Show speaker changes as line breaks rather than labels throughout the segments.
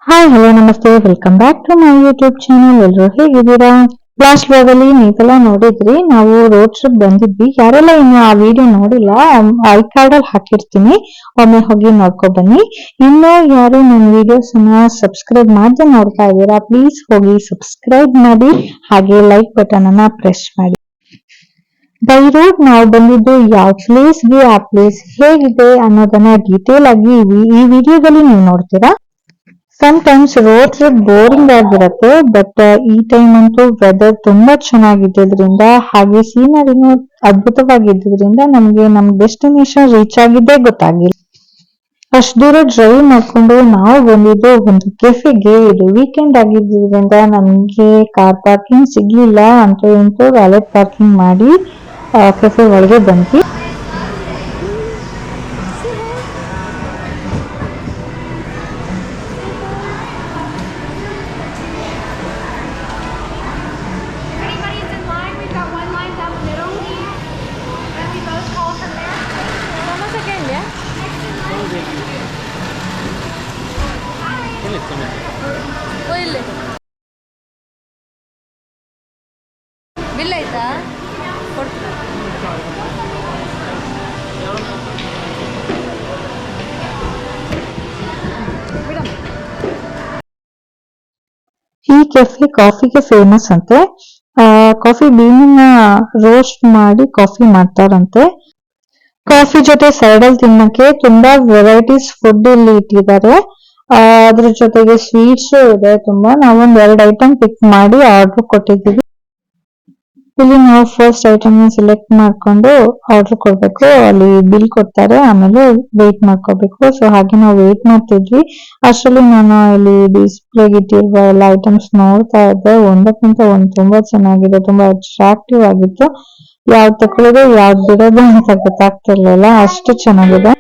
Hi hello ನಮಸ್ತೆ welcome back to my YouTube channel. ಎಲ್ಲರೂ ಹೇಗಿದ್ದೀರಾ? ಲಾಸ್ಟ್ ಬ್ಲಾಗ್ ಅಲ್ಲಿ ನೀವೆಲ್ಲ ನೋಡಿದ್ರಿ, ನಾವು ರೋಡ್ ಟ್ರಿಪ್ ಬಂದಿದ್ವಿ. ಯಾರೆಲ್ಲ ಇನ್ನು ಆ ವಿಡಿಯೋ ನೋಡಿಲ್ಲ, ಐ ಕಾರ್ಡ್ ಅಲ್ಲಿ ಹಾಕಿರ್ತೀನಿ, ಒಮ್ಮೆ ಹೋಗಿ ನೋಡ್ಕೊ ಬನ್ನಿ. ಇನ್ನು ಯಾರು ನನ್ನ ವಿಡಿಯೋಸ್ ಅನ್ನ ಸಬ್ಸ್ಕ್ರೈಬ್ ಮಾಡದೆ ನೋಡ್ತಾ ಇದ್ದೀರಾ, ಪ್ಲೀಸ್ ಹೋಗಿ ಸಬ್ಸ್ಕ್ರೈಬ್ ಮಾಡಿ, ಹಾಗೆ ಲೈಕ್ ಬಟನ್ ಅನ್ನ ಪ್ರೆಸ್ ಮಾಡಿ. ಬೈ ರೋಡ್ ನಾವು ಬಂದಿದ್ದು ಯಾವ ಪ್ಲೇಸ್ಗೆ, ಆ ಪ್ಲೇಸ್ ಹೇಗಿದೆ ಅನ್ನೋದನ್ನ ಡೀಟೇಲ್ ಆಗಿ ಈ ವಿಡಿಯೋದಲ್ಲಿ ನೀವು ನೋಡ್ತೀರಾ. ಟೈಮ್ಸ್ ರೋಡ್ ಟ್ರಿಪ್ ಬೋರಿಂಗ್ ಆಗಿರುತ್ತೆ, ಬಟ್ ಈ ಟೈಮ್ ಅಂತೂ ವೆದರ್ ತುಂಬಾ ಚೆನ್ನಾಗಿದ್ದರಿಂದ ಹಾಗೆ ಸೀನರಿನೂ ಅದ್ಭುತವಾಗಿದ್ದರಿಂದ ನಮ್ಗೆ ನಮ್ ಡೆಸ್ಟಿನೇಷನ್ ರೀಚ್ ಆಗಿದ್ದೇ ಗೊತ್ತಾಗಿಲ್ಲ. ಅಷ್ಟು ದೂರ ಡ್ರೈವ್ ಮಾಡ್ಕೊಂಡು ನಾವು ಬಂದಿದ್ದು ಒಂದು ಕೆಫೆಗೆ. ಇದು ವೀಕೆಂಡ್ ಆಗಿದ್ದರಿಂದ ನಮ್ಗೆ ಕಾರ್ ಪಾರ್ಕಿಂಗ್ ಸಿಗ್ಲಿಲ್ಲ, ಅಂತೂ ಇಂತೂ ವ್ಯಾಲೆಟ್ ಪಾರ್ಕಿಂಗ್ ಮಾಡಿ ಕೆಫೆ ಒಳಗೆ ಬಂದ್ವಿ.
Everybody's in line. We've got one line down the middle. And we both call from there. Vamos a Kenya. ಒಳ್ಳೆ ಬಿಲ್ ಆಯ್ತಾ?
ಈ ಕೆಫೆ ಕಾಫಿಗೆ ಫೇಮಸ್ ಅಂತೆ. ಕಾಫಿ ಬೀನನ್ನ ರೋಸ್ಟ್ ಮಾಡಿ ಕಾಫಿ ಮಾಡ್ತಾರಂತೆ. ಕಾಫಿ ಜೊತೆ ಸೈಡ್ ಅಲ್ಲಿ ತಿನ್ನಕ್ಕೆ ತುಂಬಾ ವೆರೈಟೀಸ್ ಫುಡ್ ಇಲ್ಲಿ ಇಟ್ಟಿದ್ದಾರೆ. ಅದ್ರ ಜೊತೆಗೆ ಸ್ವೀಟ್ಸ್ ಇದೆ ತುಂಬಾ. ನಾವೊಂದ್ 2 ಐಟಮ್ ಪಿಕ್ ಮಾಡಿ ಆರ್ಡರ್ ಕೊಟ್ಟಿದ್ದೀವಿ. ಇಲ್ಲಿ ನಾವು ಫಸ್ಟ್ ಐಟಮ್ ಸೆಲೆಕ್ಟ್ ಮಾಡ್ಕೊಂಡು ಆರ್ಡರ್ ಕೊಡ್ಬೇಕು, ಅಲ್ಲಿ ಬಿಲ್ ಕೊಡ್ತಾರೆ, ಆಮೇಲೆ ವೇಟ್ ಮಾಡ್ಕೋಬೇಕು. ಸೊ ಹಾಗೆ ನಾವು ವೇಟ್ ಮಾಡ್ತಿದ್ವಿ. ಅಷ್ಟರಲ್ಲಿ ನಾನು ಇಲ್ಲಿ ಡಿಸ್ಪ್ಲೇಗೆ ಇಟ್ಟಿರುವ ಎಲ್ಲ ಐಟಮ್ಸ್ ನೋಡ್ತಾ ಇದ್ದೆ. ಒಂದಕ್ಕಿಂತ ಒಂದ್ ತುಂಬಾ ಚೆನ್ನಾಗಿದೆ, ತುಂಬಾ ಅಟ್ರಾಕ್ಟಿವ್ ಆಗಿತ್ತು. ಯಾವ್ದು ತಕೊಳ್ಳೋದು ಯಾವ್ದು ಬಿಡೋದು ಅಂತ ಗೊತ್ತಾಗ್ತಿರ್ಲಿಲ್ಲ, ಅಷ್ಟು ಚೆನ್ನಾಗಿದೆ.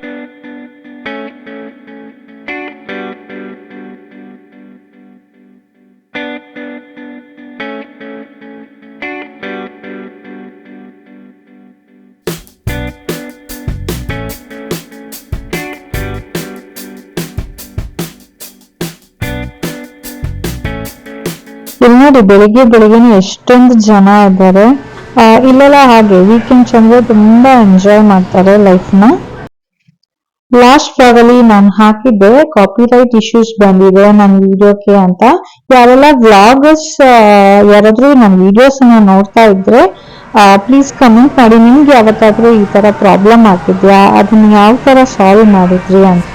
ಇಲ್ಲಿ ನೋಡಿ, ಬೆಳಿಗ್ಗೆನೆ ಎಷ್ಟೊಂದು ಜನ ಇದ್ದಾರೆ. ಇಲ್ಲೆಲ್ಲ ಹಾಗೆ ವೀಕೆಂಡ್ಸ್ ಅಂದ್ರೆ ತುಂಬಾ ಎಂಜಾಯ್ ಮಾಡ್ತಾರೆ ಲೈಫ್ ನ. ಲಾಸ್ಟ್ ಬ್ಲಾಗ್ ಅಲ್ಲಿ ನಾನು ಹಾಕಿದ್ದೆ ಕಾಪಿರೈಟ್ ಇಶ್ಯೂಸ್ ಬಂದಿದೆ ನನ್ನ ವಿಡಿಯೋಕ್ಕೆ ಅಂತ. ಯಾರೆಲ್ಲ ವ್ಲಾಗರ್ಸ್ ಯಾರಾದ್ರೂ ನನ್ನ ವಿಡಿಯೋಸ್ ಅನ್ನ ನೋಡ್ತಾ ಇದ್ರೆ ಪ್ಲೀಸ್ ಕಮೆಂಟ್ ಮಾಡಿ, ನಿಮ್ಗೆ ಯಾವತ್ತಾದ್ರೂ ಈ ತರ ಪ್ರಾಬ್ಲಮ್ ಆಗಿದ್ಯಾ, ಅದನ್ನ ಯಾವ ತರ ಸಾಲ್ವ್ ಮಾಡಿದ್ರಿ ಅಂತ.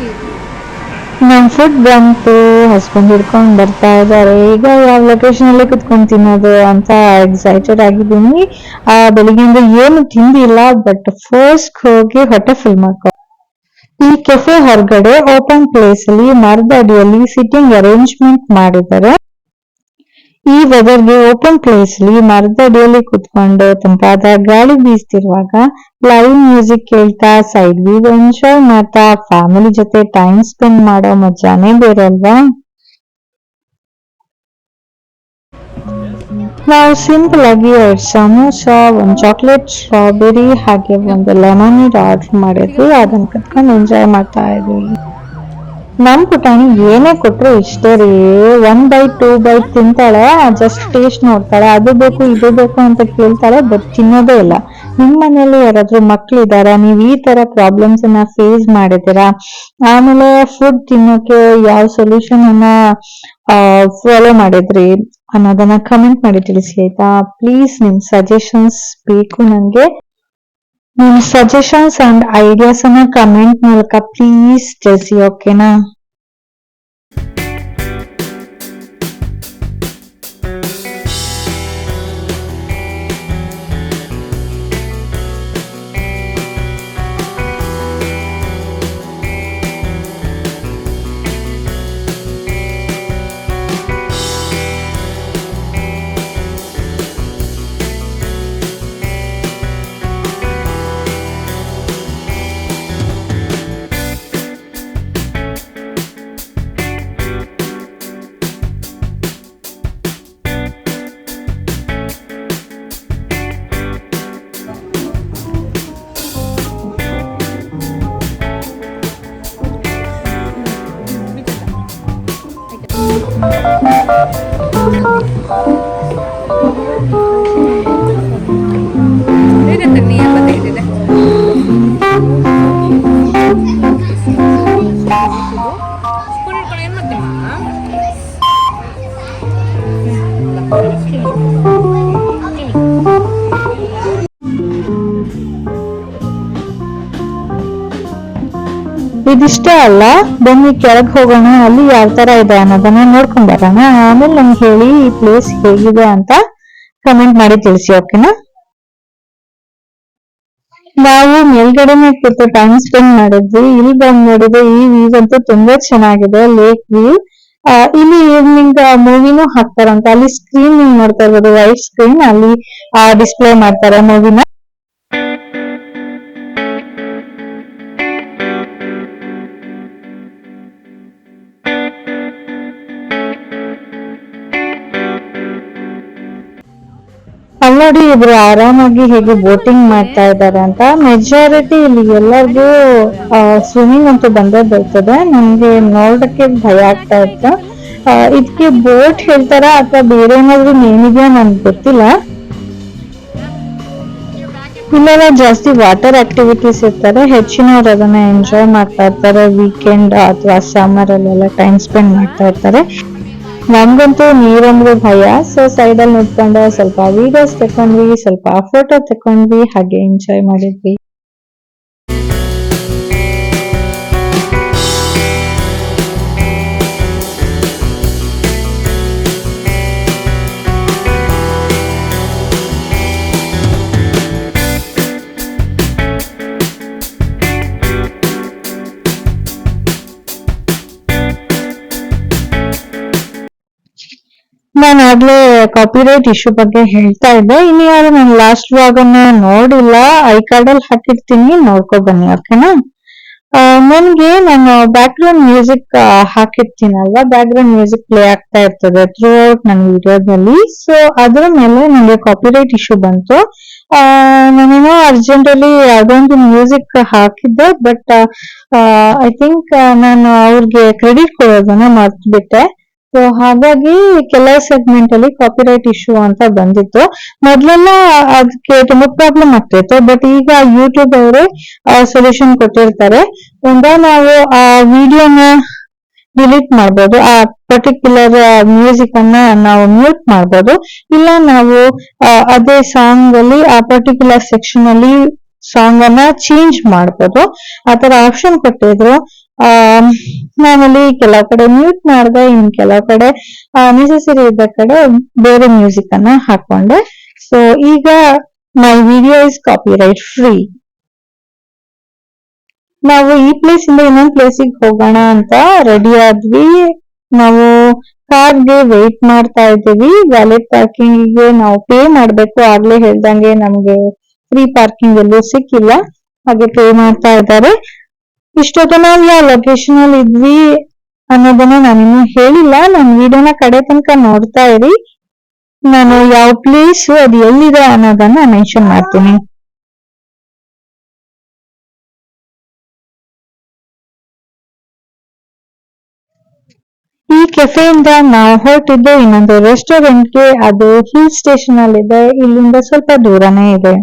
ನಮ್ ಫುಡ್ ಬಂತು, ಹಸ್ಬೆಂಡ್ ಹಿಡ್ಕೊಂಡ್ ಬರ್ತಾ ಇದ್ದಾರೆ. ಈಗ ಯಾವ ಲೊಕೇಶನ್ ಅಲ್ಲಿ ಕುತ್ಕೊಂಡ್ ತಿನ್ನೋದು ಅಂತ ಎಕ್ಸೈಟೆಡ್ ಆಗಿದ್ದೀನಿ. ಬೆಳಿಗ್ಗೆಯಿಂದ ಏನು ತಿಂದಿಲ್ಲ, ಬಟ್ ಫಸ್ಟ್ ಹೋಗಿ ಹೊಟ್ಟೆ ಫುಲ್ ಮಾಡ್ಕೊ. ಈ ಕೆಫೆ ಹೊರಗಡೆ ಓಪನ್ ಪ್ಲೇಸ್ ಅಲ್ಲಿ ಮರದ ಅಡಿಯಲ್ಲಿ ಸಿಟ್ಟಿಂಗ್ ಅರೇಂಜ್ಮೆಂಟ್ ಮಾಡಿದ್ದಾರೆ. ಈ ವೆದರ್ಗೆ ಓಪನ್ ಪ್ಲೇಸ್ ಅಲ್ಲಿ ಮರದ ಅಡಿಯಲ್ಲಿ ಕುತ್ಕೊಂಡು ತಂಪಾದ ಗಾಳಿ ಬೀಸ್ತಿರುವಾಗ ಲೈವ್ ಮ್ಯೂಸಿಕ್ ಕೇಳ್ತಾ ಸೈಡ್ ವ್ಯೂ ಎಂಜಾಯ್ ಮಾಡ್ತಾ ಫ್ಯಾಮಿಲಿ ಜೊತೆ ಟೈಮ್ ಸ್ಪೆಂಡ್ ಮಾಡೋ ಮಜಾನೇ ಬೇರೆ ಅಲ್ವಾ. ನಾವು ಸಿಂಪಲ್ ಆಗಿ 2 ಸಮೋಸ, 1 ಚಾಕ್ಲೇಟ್ ಸ್ಟ್ರಾಬೆರಿ ಹಾಗೆ 1 ಲೆಮನೇಡ್ ಆರ್ಡರ್ ಮಾಡಿದ್ವಿ. ಅದನ್ನ ಕತ್ಕೊಂಡು ಎಂಜಾಯ್ ಮಾಡ್ತಾ ಇದ್ವಿ. ನಮ್ ಪುಟಾಣಿ ಏನೇ ಕೊಟ್ರು ಇಷ್ಟೇ ರೀ, 1 ಬೈಟ್ 2 ಬೈಟ್ ತಿಂತಾಳೆ, ಜಸ್ಟ್ ಟೇಸ್ಟ್ ನೋಡ್ತಾಳೆ, ಅದು ಬೇಕು ಇದು ಬೇಕು ಅಂತ ಕೇಳ್ತಾಳೆ, ಬಟ್ ತಿನ್ನೋದೇ ಇಲ್ಲ. ನಿಮ್ ಮನೇಲಿ ಯಾರಾದ್ರೂ ಮಕ್ಳಿದಾರಾ, ನೀವ್ ಈ ತರ ಪ್ರಾಬ್ಲಮ್ಸ್ ಅನ್ನ ಫೇಸ್ ಮಾಡಿದ್ದೀರಾ? ಆಮೇಲೆ ಫುಡ್ ತಿನ್ನೋಕೆ ಯಾವ ಸೊಲ್ಯೂಷನ್ ಅನ್ನ ಫಾಲೋ ಮಾಡಿದ್ರಿ ಅನ್ನೋದನ್ನ ಕಮೆಂಟ್ ಮಾಡಿ ತಿಳಿಸಿ ಆಯ್ತಾ. ಪ್ಲೀಸ್ ನಿಮ್ ಸಜೆಷನ್ಸ್ ಬೇಕು ನನ್ಗೆ. ನಿಮ್ ಸಜೆಷನ್ಸ್ ಅಂಡ್ ಐಡಿಯಾಸ್ ಅನ್ನ ಕಮೆಂಟ್ ಮೂಲಕ ಪ್ಲೀಸ್ ತಿಳಿಸಿ, ಓಕೆನಾ?
ಸ್ಪೂನ್ ಇಟ್ಕೊಂಡು ಏನು ಮಾಡ್ತೀಮ್ಮ
ಇದಿಷ್ಟೇ ಅಲ್ಲ, ಬನ್ನಿ ಕೆಳಗ್ ಹೋಗೋಣ, ಅಲ್ಲಿ ಯಾವ ತರ ಇದೆ ಅನ್ನೋದನ್ನ ನೋಡ್ಕೊಂಡ್ ಬರೋಣ. ಆಮೇಲೆ ನಂಗೆ ಹೇಳಿ ಈ ಪ್ಲೇಸ್ ಹೇಗಿದೆ ಅಂತ ಕಮೆಂಟ್ ಮಾಡಿ ತಿಳಿಸಿ, ಓಕೆನಾ? ನಾವು ಮೇಲ್ಗಡೆನೆ ಕೂತು ಟೈಮ್ ಸ್ಪೆಂಡ್ ಮಾಡಿದ್ವಿ. ಇಲ್ಲಿ ಬಂದ್ ನೋಡಿದ್ರೆ ಈ ವ್ಯೂ ಅಂತೂ ತುಂಬಾ ಚೆನ್ನಾಗಿದೆ, ಲೇಕ್ ವ್ಯೂ. ಇಲ್ಲಿ ಈವ್ನಿಂಗ್ ಮೂವಿನೂ ಹಾಕ್ತಾರಂತ. ಅಲ್ಲಿ ಸ್ಕ್ರೀನ್ ನೀವು ನೋಡ್ತಾ ಇರ್ಬೋದು, ವೈಟ್ ಸ್ಕ್ರೀನ್, ಅಲ್ಲಿ ಡಿಸ್ಪ್ಲೇ ಮಾಡ್ತಾರೆ ಮೂವಿನ. ಅಲ್ಲೋಡಿ ಇಬ್ರು ಆರಾಮಾಗಿ ಹೇಗೆ ಬೋಟಿಂಗ್ ಮಾಡ್ತಾ ಇದ್ದಾರೆ ಅಂತ. ಮೆಜಾರಿಟಿ ಇಲ್ಲಿ ಎಲ್ಲರಿಗೂ ಸ್ವಿಮ್ಮಿಂಗ್ ಅಂತೂ ಬಂದೇ ಬರ್ತದೆ. ನಮ್ಗೆ ನೋಡಕ್ಕೆ ಭಯ ಆಗ್ತಾ ಇತ್ತು. ಇದಕ್ಕೆ ಬೋಟ್ ಹೇಳ್ತಾರ ಅಥವಾ ಬೇರೆ ಏನಾದ್ರು ನೇಮ್ ಇದೆಯಾ ನನ್ಗೆ ಗೊತ್ತಿಲ್ಲ. ಇಲ್ಲೆಲ್ಲ ಜಾಸ್ತಿ ವಾಟರ್ ಆಕ್ಟಿವಿಟೀಸ್ ಇರ್ತಾರೆ, ಹೆಚ್ಚಿನವ್ರು ಅದನ್ನ ಎಂಜಾಯ್ ಮಾಡ್ತಾ ಇರ್ತಾರೆ. ವೀಕೆಂಡ್ ಅಥವಾ ಸಮ್ಮರ್ ಅಲ್ಲೆಲ್ಲ ಟೈಮ್ ಸ್ಪೆಂಡ್ ಮಾಡ್ತಾ ಇರ್ತಾರೆ. ನಮ್ಗಂತೂ ನೀರಂದ್ರೆ ಭಯ. ಸೊ ಸೈಡ್ ಅಲ್ಲಿ ನಿಂತ್ಕೊಂಡು ಸ್ವಲ್ಪ ವಿಡಿಯೋಸ್ ತಕೊಂಡ್ವಿ, ಸ್ವಲ್ಪ ಫೋಟೋ ತಕೊಂಡ್ವಿ, ಹಾಗೆ ಎಂಜಾಯ್ ಮಾಡಿದ್ವಿ. ನಾನು ಆಗ್ಲೇ ಕಾಪಿರೈಟ್ ಇಶ್ಯೂ ಬಗ್ಗೆ ಹೇಳ್ತಾ ಇದ್ದೆ. ಇನ್ನು ಯಾರು ನಾನು ಲಾಸ್ಟ್ ವ್ಲಾಗ್ ಅನ್ನ ನೋಡಿಲ್ಲ, ಐ ಕಾರ್ಡ್ ಅಲ್ಲಿ ಹಾಕಿರ್ತೀನಿ, ನೋಡ್ಕೊ ಬನ್ನಿ, ಓಕೆನಾ? ನನ್ಗೆ ನಾನು ಬ್ಯಾಕ್ ಗ್ರೌಂಡ್ ಮ್ಯೂಸಿಕ್ ಹಾಕಿರ್ತೀನಲ್ವಾ, ಬ್ಯಾಕ್ ಗ್ರೌಂಡ್ ಮ್ಯೂಸಿಕ್ ಪ್ಲೇ ಆಗ್ತಾ ಇರ್ತದೆ ಥ್ರೂ ಔಟ್ ನನ್ನ ವಿಡಿಯೋದಲ್ಲಿ. ಸೊ ಅದ್ರ ಮೇಲೆ ನನಗೆ ಕಾಪಿರೈಟ್ ಇಶ್ಯೂ ಬಂತು. ನಾನೇನೋ ಅರ್ಜೆಂಟ್ ಅಲ್ಲಿ ಯಾವ್ದೋ ಒಂದು ಮ್ಯೂಸಿಕ್ ಹಾಕಿದ್ದೆ, ಬಟ್ ಐ ಥಿಂಕ್ ನಾನು ಅವ್ರಿಗೆ ಕ್ರೆಡಿಟ್ ಕೊಡೋದನ್ನ ಮರ್ತ್ಬಿಟ್ಟೆ. ಸೊ ಹಾಗಾಗಿ ಕೆಲವು ಸೆಗ್ಮೆಂಟ್ ಅಲ್ಲಿ ಕಾಪಿರೈಟ್ ಇಶ್ಯೂ ಅಂತ ಬಂದಿತ್ತು. ಮೊದ್ಲೆಲ್ಲ ಅದಕ್ಕೆ ತುಂಬಾ ಪ್ರಾಬ್ಲಮ್ ಆಗ್ತಿತ್ತು, ಬಟ್ ಈಗ ಯೂಟ್ಯೂಬ್ ಅವರೇ ಸೊಲ್ಯೂಷನ್ ಕೊಟ್ಟಿರ್ತಾರೆ. ನಾವು ಆ ವಿಡಿಯೋನ ಡಿಲೀಟ್ ಮಾಡ್ಬೋದು, ಆ ಪರ್ಟಿಕ್ಯುಲರ್ ಮ್ಯೂಸಿಕ್ ಅನ್ನ ನಾವು ಮ್ಯೂಟ್ ಮಾಡ್ಬೋದು, ಇಲ್ಲ ನಾವು ಅದೇ ಸಾಂಗ್ ಅಲ್ಲಿ ಆ ಪರ್ಟಿಕ್ಯುಲರ್ ಸೆಕ್ಷನ್ ಅಲ್ಲಿ ಸಾಂಗ್ ಅನ್ನ ಚೇಂಜ್ ಮಾಡ್ಬೋದು. ಆತರ ಆಪ್ಷನ್ ಕೊಟ್ಟಿದ್ರು. ನಾನಲ್ಲಿ ಕೆಲವು ಕಡೆ ಮ್ಯೂಟ್ ಮಾಡಿದೆ, ಇನ್ ಕೆಲವು ಕಡೆ ನೆಸೆಸರಿ ಇದ್ದ ಕಡೆ ಬೇರೆ ಮ್ಯೂಸಿಕ್ ಅನ್ನ ಹಾಕೊಂಡೆ. ಸೊ ಈಗ my video is copyright free. ನಾವು ಈ ಪ್ಲೇಸ್ ಇಂದ ಇನ್ನೊಂದ್ ಪ್ಲೇಸಿಗೆ ಹೋಗೋಣ ಅಂತ ರೆಡಿ ಆದ್ವಿ. ನಾವು ಕಾರ್ಗೆ ವೇಟ್ ಮಾಡ್ತಾ ಇದ್ದೀವಿ. ವ್ಯಾಲೆಟ್ ಪಾರ್ಕಿಂಗ್ ಗೆ ನಾವು ಪೇ ಮಾಡ್ಬೇಕು. ಆಗ್ಲೇ ಹೇಳ್ದಂಗೆ ನಮ್ಗೆ ಫ್ರೀ ಪಾರ್ಕಿಂಗ್ ಎಲ್ಲೂ ಸಿಕ್ಕಿಲ್ಲ, ಹಾಗೆ ಪೇ ಮಾಡ್ತಾ ಇದ್ದಾರೆ. ಇಷ್ಟೊತ್ತು ನಾವು ಯಾವ ಲೊಕೇಶನ್ ಅಲ್ಲಿ ಇದ್ವಿ ಅನ್ನೋದನ್ನ ನಾನಿನ್ನು ಹೇಳಿಲ್ಲ. ನನ್ನ ವಿಡಿಯೋನ ಕಡೆ ತನಕ ನೋಡ್ತಾ ಇರಿ. ನಾನು ಯಾವ ಪ್ಲೇಸ್ ಅದು ಎಲ್ಲಿದೆ ಅನ್ನೋದನ್ನ ಮೆನ್ಷನ್ ಮಾಡ್ತೀನಿ. ಈ ಕೆಫೆಯಿಂದ ನಾವು ಹೊರಟಿದ್ದು ಇನ್ನೊಂದು ರೆಸ್ಟೋರೆಂಟ್ಗೆ. ಅದು ಹಿಲ್ ಸ್ಟೇಷನ್ ಅಲ್ಲಿ ಇದೆ, ಇಲ್ಲಿಂದ ಸ್ವಲ್ಪ ದೂರನೇ ಇದೆ.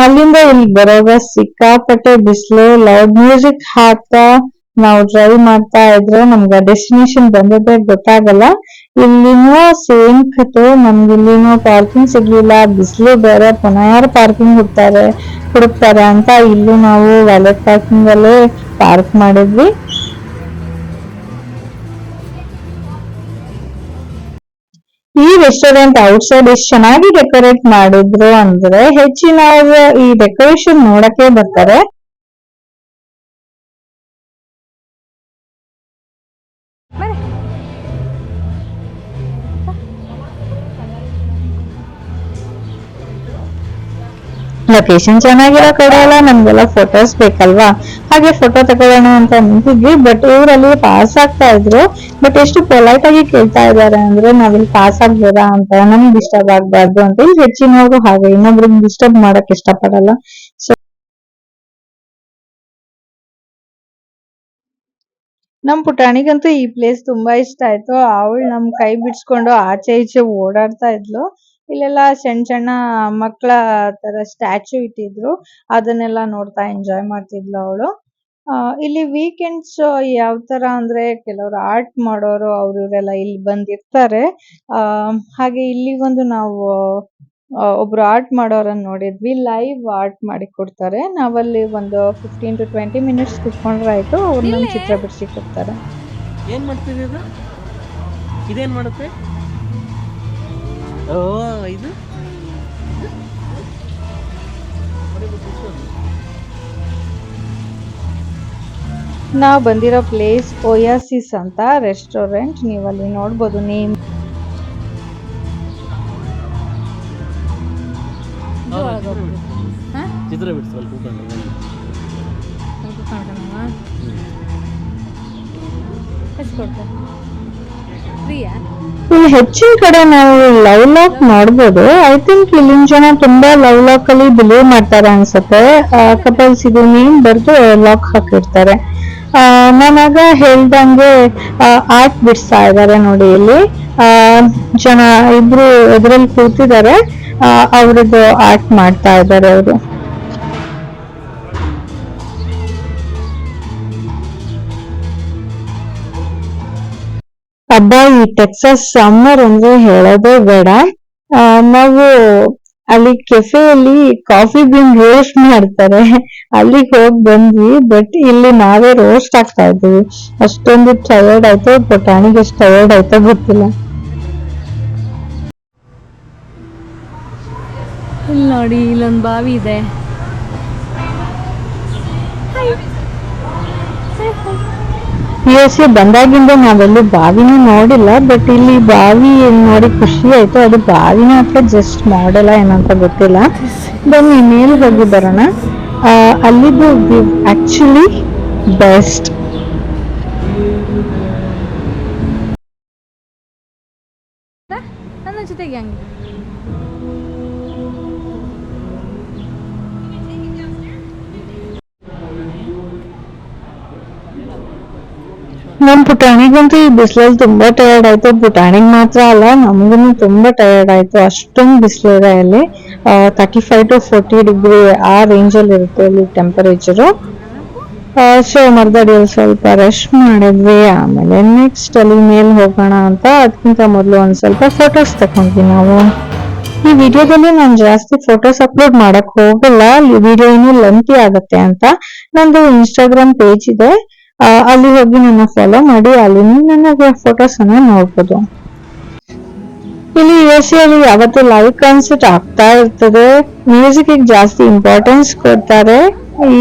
ಅಲ್ಲಿಂದ ಇಲ್ಲಿ ಬರೋವಾಗ ಸಿಕ್ಕಾಪಟ್ಟೆ ಬಿಸಿಲು. ಲೌಡ್ ಮ್ಯೂಸಿಕ್ ಹಾಕ್ತಾ ನಾವು ಡ್ರೈವ್ ಮಾಡ್ತಾ ಇದ್ರೆ ನಮ್ಗೆ ಡೆಸ್ಟಿನೇಷನ್ ಬಂದದ್ದೇ ಗೊತ್ತಾಗಲ್ಲ. ಇಲ್ಲಿನೂ ಸೇಮ್ ಕತೆ, ನಮ್ಗೆ ಇಲ್ಲಿನೂ ಪಾರ್ಕಿಂಗ್ ಸಿಗ್ಲಿಲ್ಲ. ಬಿಸಿಲು ಬೇರೆ, ಪುನಃ ಯಾರು ಪಾರ್ಕಿಂಗ್ ಹುಡುಕ್ತಾರೆ ಅಂತ ಇಲ್ಲೂ ನಾವು ವ್ಯಾಲೆಟ್ ಪಾರ್ಕಿಂಗ್ ಅಲ್ಲೇ ಪಾರ್ಕ್ ಮಾಡಿದ್ವಿ. ಈ ರೆಸ್ಟೋರೆಂಟ್ ಔಟ್ಸೈಡ್ ಎಷ್ಟು ಚೆನ್ನಾಗಿ ಡೆಕೋರೇಟ್ ಮಾಡಿದ್ರು ಅಂದ್ರೆ ಹೆಚ್ಚಿನವರು ಈ ಡೆಕೋರೇಷನ್ ನೋಡಕ್ಕೆ ಬರ್ತಾರೆ. ಲೊಕೇಶನ್ ಚೆನ್ನಾಗಿರೋ ಕಡೆ ಎಲ್ಲ ನಮ್ಗೆಲ್ಲ ಫೋಟೋಸ್ ಬೇಕಲ್ವಾ, ಹಾಗೆ ಫೋಟೋ ತಗೊಳ್ಳೋಣ ಅಂತ ನಿಂತಿದ್ವಿ. ಬಟ್ ಇವರಲ್ಲಿ ಪಾಸ್ ಆಗ್ತಾ ಇದ್ರು. ಬಟ್ ಎಷ್ಟು ಪೊಲೈಟ್ ಆಗಿ ಕೇಳ್ತಾ ಇದ್ದಾರೆ ಅಂದ್ರೆ ನಾವಿಲ್ಲಿ ಪಾಸ್ ಆಗ್ಬೋದಾ ಅಂತ, ನಮ್ಗೆ ಡಿಸ್ಟರ್ಬ್ ಆಗ್ಬಾರ್ದು ಅಂತ. ಇಲ್ಲಿ ಹೆಚ್ಚಿನವರು ಹಾಗೆ ಇನ್ನೊಬ್ರಿಗೆ ಡಿಸ್ಟರ್ಬ್ ಮಾಡಕ್ ಇಷ್ಟಪಡಲ್ಲ. ಸೊ ನಮ್ ಪುಟಾಣಿಗಂತೂ ಈ ಪ್ಲೇಸ್ ತುಂಬಾ ಇಷ್ಟ ಆಯ್ತು. ಅವಳು ನಮ್ ಕೈ ಬಿಡ್ಸ್ಕೊಂಡು ಆಚೆ ಈಚೆ ಓಡಾಡ್ತಾ ಇದ್ಲು. ಇಲ್ಲೆಲ್ಲ ಸಣ್ಣ ಸಣ್ಣ ಮಕ್ಕಳ ತರ ಸ್ಟ್ಯಾಚು ಇಟ್ಟಿದ್ರು, ಅದನ್ನೆಲ್ಲ ನೋಡ್ತಾ ಎಂಜಾಯ್ ಮಾಡ್ತಿದ್ಲು ಅವಳು. ಇಲ್ಲಿ ವೀಕೆಂಡ್ಸ್ ಯಾವ ತರ ಅಂದ್ರೆ ಕೆಲವರು ಆರ್ಟ್ ಮಾಡೋರು ಅವ್ರು ಇವರೆಲ್ಲ ಇಲ್ಲಿ ಬಂದಿರ್ತಾರೆ. ಹಾಗೆ ಇಲ್ಲಿ ಒಂದು ನಾವು ಒಬ್ರು ಆರ್ಟ್ ಮಾಡೋರನ್ನ ನೋಡಿದ್ವಿ, ಲೈವ್ ಆರ್ಟ್ ಮಾಡಿ ಕೊಡ್ತಾರೆ. ನಾವಲ್ಲಿ ಒಂದು 15 to 20 ಮಿನಿಟ್ಸ್ ಕುತ್ಕೊಂಡ್ರೆ ಆಯ್ತು, ಅವ್ರು ನಮ್ ಚಿತ್ರ ಬಿಡಿಸಿ ಕೊಡ್ತಾರೆ.
ಏನ್ ಮಾಡ್ತಿದೆ ಇದು? ಇದೇನ್ ಮಾಡುತ್ತೆ? ಓ ಇದು
ನಾವು ಬಂದಿರೋ ಪ್ಲೇಸ್ ಓಯಾಸಿಸ್ ಅಂತ ರೆಸ್ಟೋರೆಂಟ್, ನೀವು ಅಲ್ಲಿ ನೋಡ್ಬೋದು ನೇಮ್.
ಚಿತ್ರ ಬಿಡಿಸಲ್ಲ ಕೂತ್ಕೊಂಡು
ಇಲ್ಲಿ ಹೆಚ್ಚಿನ ಕಡೆ ನಾವು ಲವ್ ಲಾಕ್ ನೋಡ್ಬೋದು. ಐ ಥಿಂಕ್ ಇಲ್ಲಿನ ಜನ ತುಂಬಾ ಲವ್ ಲಾಕ್ ಅಲ್ಲಿ ಬಿಲೀವ್ ಮಾಡ್ತಾರೆ ಅನ್ಸುತ್ತೆ. ಕಪಲ್ಸ್ ಇದು ನೇಮ್ ಬರ್ದು ಲಾಕ್ ಹಾಕಿರ್ತಾರೆ. ನಾನಾಗ ಹೇಳ್ದಂಗೆ ಆರ್ಟ್ ಬಿಡಿಸ್ತಾ ಇದ್ದಾರೆ ನೋಡಿ. ಇಲ್ಲಿ ಜನ ಇಬ್ರು ಎದುರಲ್ಲಿ ಕೂತಿದ್ದಾರೆ, ಅವ್ರದ್ದು ಆರ್ಟ್ ಮಾಡ್ತಾ ಇದ್ದಾರೆ ಅವರು. ಹಬ್ಬ ಈ ಟೆಕ್ಸಾಸ್ ಸಮ್ಮರ್ ಅಂದ್ರೆ ಹೇಳೋದೇ ಬೇಡ. ನಾವು ಅಲ್ಲಿ ಕೆಫೆಯಲ್ಲಿ ಕಾಫಿ ಬೀನ್ ರೋಸ್ಟ್ ಮಾಡ್ತಾರೆ, ಅಲ್ಲಿಗೆ ಹೋಗಿ ಬಂದ್ವಿ. ಬಟ್ ಇಲ್ಲಿ ನಾವೇ ರೋಸ್ಟ್ ಆಗ್ತಾ ಇದ್ದೀವಿ, ಅಷ್ಟೊಂದು ಟಯರ್ಡ್ ಆಯ್ತು. ಪುಟಾಣಿಗೆ ಎಷ್ಟು ಟಯರ್ಡ್ ಆಯ್ತೋ ಗೊತ್ತಿಲ್ಲ.
ಇಲ್ಲಿ ನೋಡಿ, ಇಲ್ಲೊಂದು ಬಾವಿ ಇದೆ.
USA ಬಂದಾಗಿಂದ ನಾವೆಲ್ಲೂ ಬಾವಿನೂ ನೋಡಿಲ್ಲ, ಬಟ್ ಇಲ್ಲಿ ಬಾವಿ ನೋಡಿ ಖುಷಿ ಆಯ್ತು. ಅದು ಬಾವಿನ ಅಥವಾ ಜಸ್ಟ್ ಮಾಡಲ್ಲ ಏನಂತ ಗೊತ್ತಿಲ್ಲ. ಬನ್ನಿ ಮೇಲೆ ಹೋಗಿ ಬರೋಣ. ಅಲ್ಲಿದ್ದು ಆಕ್ಚುಲಿ ಬೆಸ್ಟ್.
ನನ್ನ ಜೊತೆಗೆ ಹಂಗೆ
ನಮ್ ಪುಟಾಣಿಗಂತೂ ಈ ಬಿಸಿಲಲ್ಲಿ ತುಂಬಾ ಟಯರ್ಡ್ ಆಯ್ತು. ಪುಟಾಣಿಗ್ ಮಾತ್ರ ಅಲ್ಲ, ನಮಗೂ ತುಂಬಾ ಟಯರ್ಡ್ ಆಯ್ತು. ಅಷ್ಟೊಂದು ಬಿಸಿಲಿದೆ ಇಲ್ಲಿ. 35 to 40 ಡಿಗ್ರಿ ಆ ರೇಂಜ್ ಅಲ್ಲಿ ಇರುತ್ತೆ ಇಲ್ಲಿ ಟೆಂಪರೇಚರು. ಸೊ ಮರ್ದಡಿಯಲ್ಲಿ ಸ್ವಲ್ಪ ರೆಸ್ಟ್ ಮಾಡಿದ್ವಿ. ಆಮೇಲೆ ನೆಕ್ಸ್ಟ್ ಅಲ್ಲಿ ಮೇಲ್ ಹೋಗೋಣ ಅಂತ. ಅದಕ್ಕಿಂತ ಮೊದಲು ಒಂದ್ ಸ್ವಲ್ಪ ಫೋಟೋಸ್ ತಕೊಂಡ್ವಿ ನಾವು. ಈ ವಿಡಿಯೋದಲ್ಲಿ ನಾನು ಜಾಸ್ತಿ ಫೋಟೋಸ್ ಅಪ್ಲೋಡ್ ಮಾಡಕ್ ಹೋಗಲ್ಲ, ವಿಡಿಯೋ ಇನ್ನೂ ಲೆಂತಿ ಆಗತ್ತೆ ಅಂತ. ನಂದು ಇನ್ಸ್ಟಾಗ್ರಾಮ್ ಪೇಜ್ ಇದೆ, ಅಲ್ಲಿ ಹೋಗಿ ನನ್ನ ಫಾಲೋ ಮಾಡಿ, ಅಲ್ಲಿ ನನ್ನ ಫೋಟೋಸ್ ಅನ್ನ ನೋಡ್ಬೋದು. ಇಲ್ಲಿ USA ಅಲ್ಲಿ ಯಾವತ್ತೂ ಲೈವ್ ಕಾನ್ಸರ್ಟ್ ಆಗ್ತಾ ಇರ್ತದೆ. ಮ್ಯೂಸಿಕ್ ಜಾಸ್ತಿ ಇಂಪಾರ್ಟೆನ್ಸ್ ಕೊಡ್ತಾರೆ.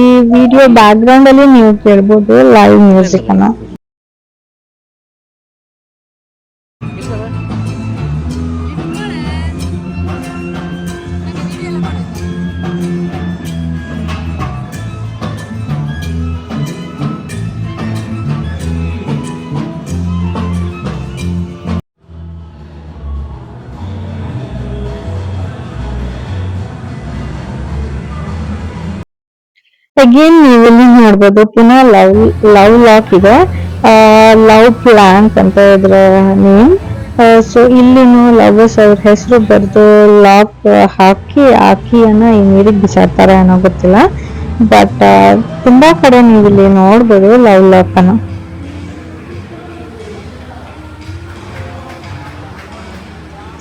ಈ ವಿಡಿಯೋ ಬ್ಯಾಕ್ ಗ್ರೌಂಡ್ ಅಲ್ಲಿ ನೀವು ಕೇಳ್ಬೋದು ಲೈವ್ ಮ್ಯೂಸಿಕ್ ಅನ್ನ. ಅಗೇನ್ ನೀವು ಇಲ್ಲಿ ನೋಡ್ಬೋದು ಪುನಃ ಲವ್ ಲಾಕ್ ಇದೆ. ಲವ್ ಪ್ಲಾಂಕ್ ಅಂತ ಇದ್ರ ನೇಮ್. ಸೊ ಇಲ್ಲಿನೂ ಲವರ್ಸ್ ಅವ್ರ ಹೆಸರು ಬರೆದು ಲಾಕ್ ಹಾಕಿ ಅನ್ನ ಈ ನೀರಿಗೆ ಬಿಸಾಡ್ತಾರೆ ಅನ್ನೋ ಗೊತ್ತಿಲ್ಲ. ಬಟ್ ತುಂಬಾ ಕಡೆ ನೀವು ಇಲ್ಲಿ ನೋಡ್ಬೋದು ಲವ್ ಲಾಕ್ ಅನ್ನ.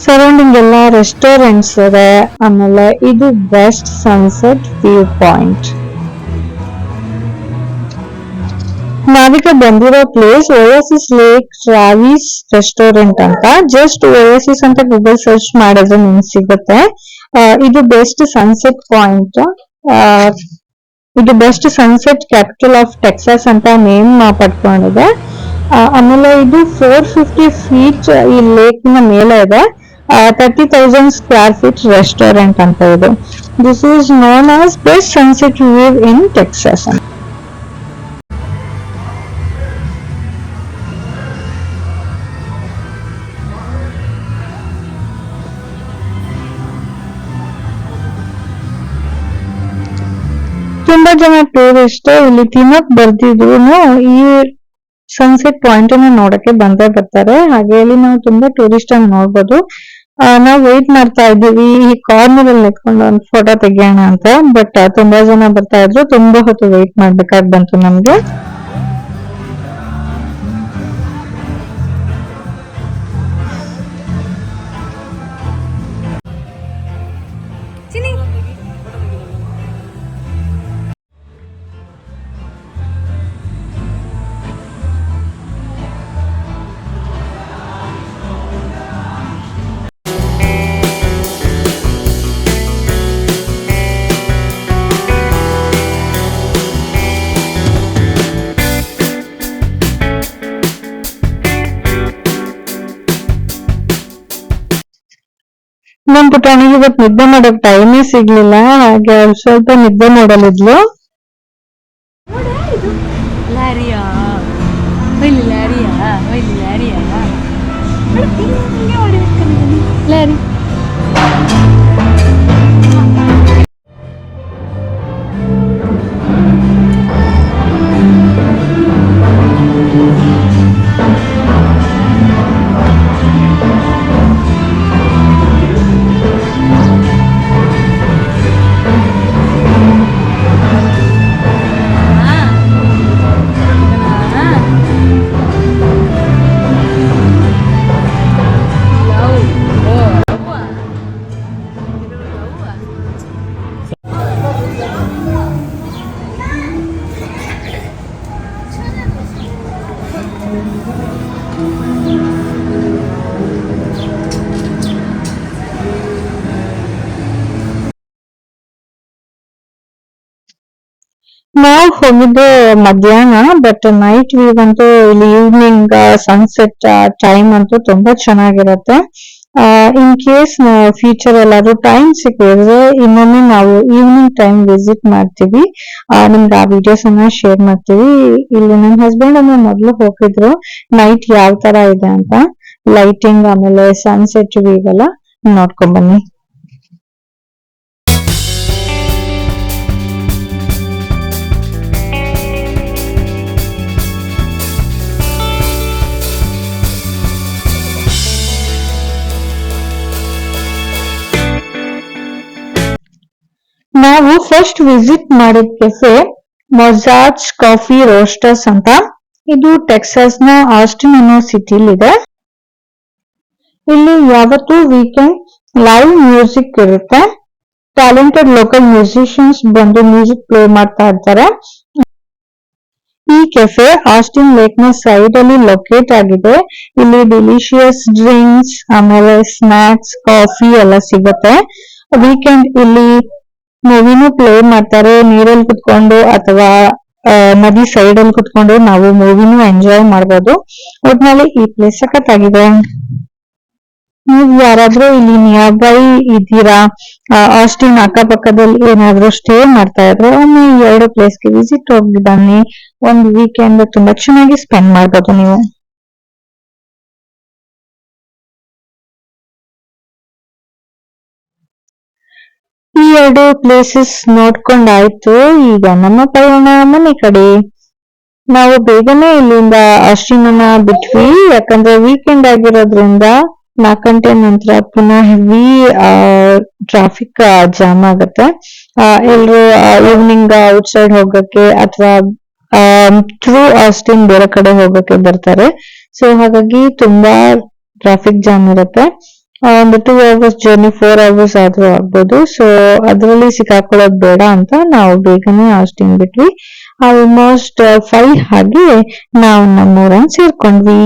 ಸರೌಂಡಿಂಗ್ ಎಲ್ಲ ರೆಸ್ಟೋರೆಂಟ್ಸ್ ಇದೆ. ಆಮೇಲೆ ಇದು ಬೆಸ್ಟ್ ಸನ್ಸೆಟ್ ವ್ಯೂ ಪಾಯಿಂಟ್. ನಾವೀಗ ಬಂದಿರೋ place Oasis lake Travis restaurant ಅಂತ. ಜಸ್ಟ್ ಓಯಾಸಿಸ್ ಅಂತ ಗೂಗಲ್ ಸರ್ಚ್ ಮಾಡಿದ್ರೆ ನಿಮ್ಗೆ ಸಿಗುತ್ತೆ. ಇದು ಬೆಸ್ಟ್ ಸನ್ಸೆಟ್ ಪಾಯಿಂಟ್. ಇದು best sunset capital of Texas ಅಂತ ನೇಮ್ ಪಡ್ಕೊಂಡಿದೆ. ಆಮೇಲೆ ಇದು 450 ಫೀಟ್ ಈ ಲೇಕ್ ನ ಮೇಲೆ ಇದೆ. 30,000 ಸ್ಕ್ವೇರ್ ಫೀಟ್ ರೆಸ್ಟೋರೆಂಟ್ ಅಂತ ಇದು. This is known as best sunset view in Texas. ತುಂಬಾ ಜನ ಟೂರಿಸ್ಟ್ ಇಲ್ಲಿ ತಿನ್ನಕ್ ಬರ್ತಿದ್ರು ಈ ಸನ್ಸೆಟ್ ಪಾಯಿಂಟ್ ಅನ್ನ ನೋಡಕ್ಕೆ ಬಂದೇ ಬರ್ತಾರೆ. ಹಾಗೆ ಇಲ್ಲಿ ನಾವು ತುಂಬಾ ಟೂರಿಸ್ಟ್ ಅನ್ನ ನೋಡ್ಬೋದು. ನಾವ್ ವೇಟ್ ಮಾಡ್ತಾ ಇದ್ದೀವಿ ಈ ಕಾರ್ನರ್ ಅಲ್ಲಿ ನಿಂತ್ಕೊಂಡು ಒಂದು ಫೋಟೋ ತೆಗಿಯೋಣ ಅಂತ. ಬಟ್ ತುಂಬಾ ಜನ ಬರ್ತಾ ಇದ್ರು, ತುಂಬಾ ಹೊತ್ತು ವೇಟ್ ಮಾಡ್ಬೇಕಾಗಿ ಬಂತು ನಮ್ಗೆ. ನಮ್ ಪುಟಾಣಿಗೆ ಇವತ್ತು ನಿದ್ದೆ ಮಾಡೋಕ್ ಟೈಮೇ ಸಿಗ್ಲಿಲ್ಲ, ಹಾಗೆ ಅವ್ಳು ಸ್ವಲ್ಪ ನಿದ್ದೆ ಮಾಡಲಿದ್ಲು.
ಲಾರಿಯಾ ಒಯ್ಲಿ ಲಾರಿಯಾ ಒಯ್ಲಿ ಲಾರಿಯಾ ಲಾರಿ.
ನಾವ್ ಹೋಗಿದ್ದು ಮಧ್ಯಾಹ್ನ, ಬಟ್ ನೈಟ್ ವ್ಯೂ ಅಂತೂ ಇಲ್ಲಿ ಈವ್ನಿಂಗ್ ಸನ್ಸೆಟ್ ಟೈಮ್ ಅಂತೂ ತುಂಬಾ ಚೆನ್ನಾಗಿರುತ್ತೆ. ಇನ್ ಕೇಸ್ ಫ್ಯೂಚರ್ ಎಲ್ಲಾದ್ರೂ ಟೈಮ್ ಸಿಕ್ಕಿದ್ರೆ ಇನ್ನೊಮ್ಮೆ ನಾವು ಈವ್ನಿಂಗ್ ಟೈಮ್ ವಿಸಿಟ್ ಮಾಡ್ತೀವಿ. ನಿಮ್ಗೆ ಆ ವಿಡಿಯೋಸ್ ಅನ್ನ ಶೇರ್ ಮಾಡ್ತೀವಿ. ಇಲ್ಲಿ ನನ್ನ ಹಸ್ಬೆಂಡ್ ಅನ್ನ ಮೊದ್ಲು ಹೋಗಿದ್ರು ನೈಟ್ ಯಾವ ತರ ಇದೆ ಅಂತ, ಲೈಟಿಂಗ್ ಆಮೇಲೆ ಸನ್ಸೆಟ್ ವ್ಯೂ ಎಲ್ಲ ನೋಡ್ಕೊಂಡ್ ಬನ್ನಿ. ನಾವು ಫಸ್ಟ್ ವಿಸಿಟ್ ಮಾಡಿದ ಕೆಫೆ ಮೊಜಾಜ್ ಕಾಫಿ ರೋಸ್ಟರ್ಸ್ ಅಂತ. ಇದು ಟೆಕ್ಸಾಸ್ ನ ಆಸ್ಟಿನ್ ಅನ್ನೋ ಸಿಟಿಲಿ ಇದೆ. ಇಲ್ಲಿ ಯಾವತ್ತೂ ವೀಕೆಂಡ್ ಲೈವ್ ಮ್ಯೂಸಿಕ್ ಇರುತ್ತೆ. ಟ್ಯಾಲೆಂಟೆಡ್ ಲೋಕಲ್ ಮ್ಯೂಸಿಷಿಯನ್ಸ್ ಬಂದು ಮ್ಯೂಸಿಕ್ ಪ್ಲೇ ಮಾಡ್ತಾ ಇರ್ತಾರೆ. ಈ ಕೆಫೆ ಆಸ್ಟಿನ್ ಲೇಕ್ ನ ಸೈಡ್ ಅಲ್ಲಿ ಲೊಕೇಟ್ ಆಗಿದೆ. ಇಲ್ಲಿ ಡಿಲಿಷಿಯಸ್ ಡ್ರಿಂಕ್ಸ್ ಆಮೇಲೆ ಸ್ನಾಕ್ಸ್, ಕಾಫಿ ಎಲ್ಲ ಸಿಗುತ್ತೆ. ವೀಕೆಂಡ್ ಇಲ್ಲಿ ಮೂವಿನೂ ಪ್ಲೇ ಮಾಡ್ತಾರೆ. ನೀರಲ್ಲಿ ಕುತ್ಕೊಂಡು ಅಥವಾ ನದಿ ಸೈಡ್ ಅಲ್ಲಿ ಕುತ್ಕೊಂಡು ನಾವು ಮೂವಿನೂ ಎಂಜಾಯ್ ಮಾಡ್ಬೋದು. ಒಟ್ನಲ್ಲಿ ಈ ಪ್ಲೇಸ್ ಸಖತ್ತಾಗಿದೆ. ನೀವ್ ಯಾರಾದ್ರೂ ಇಲ್ಲಿ ನಿಯರ್ ಬೈ ಇದ್ದೀರಾ, ಆಸ್ಟಿನ್ ಅಕ್ಕಪಕ್ಕದಲ್ಲಿ ಏನಾದ್ರೂ ಸ್ಟೇ ಮಾಡ್ತಾ ಇದ್ರೆ ಒಮ್ಮೆ ಈ 2 ಪ್ಲೇಸ್ಗೆ ವಿಸಿಟ್ ಹೋಗಿ ಬನ್ನಿ. ಒಂದು ವೀಕೆಂಡ್ ತುಂಬಾ ಚೆನ್ನಾಗಿ ಸ್ಪೆಂಡ್ ಮಾಡ್ಬೋದು ನೀವು. ಈ 2 ಪ್ಲೇಸಸ್ ನೋಡ್ಕೊಂಡಾಯ್ತು. ಈಗ ನಮ್ಮ ಪಯಣ ಮನೆ ಕಡೆ. ನಾವು ಬೇಗನೆ ಇಲ್ಲಿಂದ ಆಸ್ಟಿನ್ ಅನ್ನ ಬಿಟ್ವಿ, ಯಾಕಂದ್ರೆ ವೀಕೆಂಡ್ ಆಗಿರೋದ್ರಿಂದ 4 ಗಂಟೆ ನಂತರ ಪುನಃ ಹೆವಿ ಟ್ರಾಫಿಕ್ ಜಾಮ್ ಆಗುತ್ತೆ. ಎಲ್ರು ಈವ್ನಿಂಗ್ ಔಟ್ ಸೈಡ್ ಹೋಗಕ್ಕೆ ಅಥವಾ ಥ್ರೂ ಆಸ್ಟಿನ್ ಬೇರೆ ಕಡೆ ಹೋಗಕ್ಕೆ ಬರ್ತಾರೆ. ಸೊ ಹಾಗಾಗಿ ತುಂಬಾ ಟ್ರಾಫಿಕ್ ಜಾಮ್ ಇರುತ್ತೆ. ಒಂದು 2 ಅವರ್ಸ್ ಜರ್ನಿ, 4 ಅವರ್ಸ್ ಆದ್ರೂ ಆಗ್ಬೋದು. ಸೊ ಅದರಲ್ಲಿ ಸಿಕ್ಕಾಕೊಳ್ಳೋದು ಬೇಡ ಅಂತ ನಾವು ಬೇಗನೆ ಆಸ್ಟಿನ್ ಬಿಟ್ವಿ. ಆಲ್ಮೋಸ್ಟ್ 5 ಹಾಗೆ ನಾವು ನಮ್ಮೂರನ್ನ ಸೇರ್ಕೊಂಡ್ವಿ.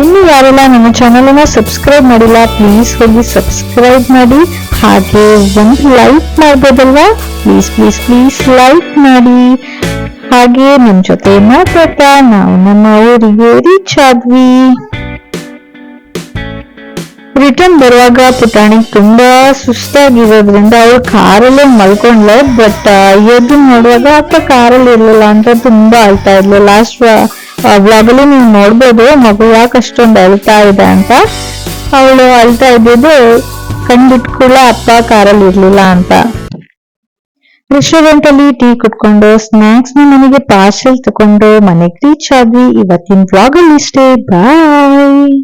ಇನ್ನು ಯಾರೆಲ್ಲ ನಮ್ಮ ಚಾನಲ್ ಅನ್ನ ಸಬ್ಸ್ಕ್ರೈಬ್ ಮಾಡಿಲ್ಲ ಪ್ಲೀಸ್ ಹೋಗಿ ಸಬ್ಸ್ಕ್ರೈಬ್ ಮಾಡಿ, ಹಾಗೆ ಒಂದು ಲೈಕ್ ಮಾಡ್ಬೋದಲ್ವಾ, ಪ್ಲೀಸ್ ಪ್ಲೀಸ್ ಪ್ಲೀಸ್ ಲೈಕ್ ಮಾಡಿ. ಹಾಗೆ ನಮ್ ಜೊತೆ ಮಾತಾಡ್ತಾ ನಾವು ನಮ್ಮ ಊರಿಗೆ ರೀಚ್ ಆದ್ವಿ. ರಿಟರ್ನ್ ಬರುವಾಗ ಪುಟಾಣಿ ತುಂಬಾ ಸುಸ್ತಾಗಿರೋದ್ರಿಂದ ಅವಳು ಕಾರಲ್ಲೇ ಮಲ್ಕೊಂಡ್ಲೆ. ಬಟ್ ಎದ್ದು ನೋಡುವಾಗ ಅಪ್ಪ ಕಾರಲ್ಲಿ ಇರ್ಲಿಲ್ಲ ಅಂತ ತುಂಬಾ ಅಳ್ತಾ ಇದ್ಲು. ಲಾಸ್ಟ್ ವ್ಲಾಗ್ ಅಲ್ಲಿ ನೀವು ನೋಡ್ಬೋದು ಮಗು ಯಾಕೆ ಅಷ್ಟೊಂದು ಅಳ್ತಾ ಇದೆ ಅಂತ. ಅವಳು ಅಳ್ತಾ ಇದ್ದಿದ್ದು ಕಂಡಿಟ್ಕೊಳ್ಳ ಅಪ್ಪ ಕಾರಲ್ಲಿ ಇರ್ಲಿಲ್ಲ ಅಂತ. ರೆಸ್ಟೋರೆಂಟ್ ಅಲ್ಲಿ ಟೀ ಕುಟ್ಕೊಂಡು ಸ್ನಾಕ್ಸ್ ನ ಮನೆಗೆ ಪಾರ್ಸೆಲ್ ತಕೊಂಡು ಮನೆಗೆ ರೀಚ್ ಆದ್ವಿ. ಇವತ್ತಿನ ವ್ಲಾಗ್ ಅಲ್ಲಿ ಇಷ್ಟೇ, ಬಾಯ್.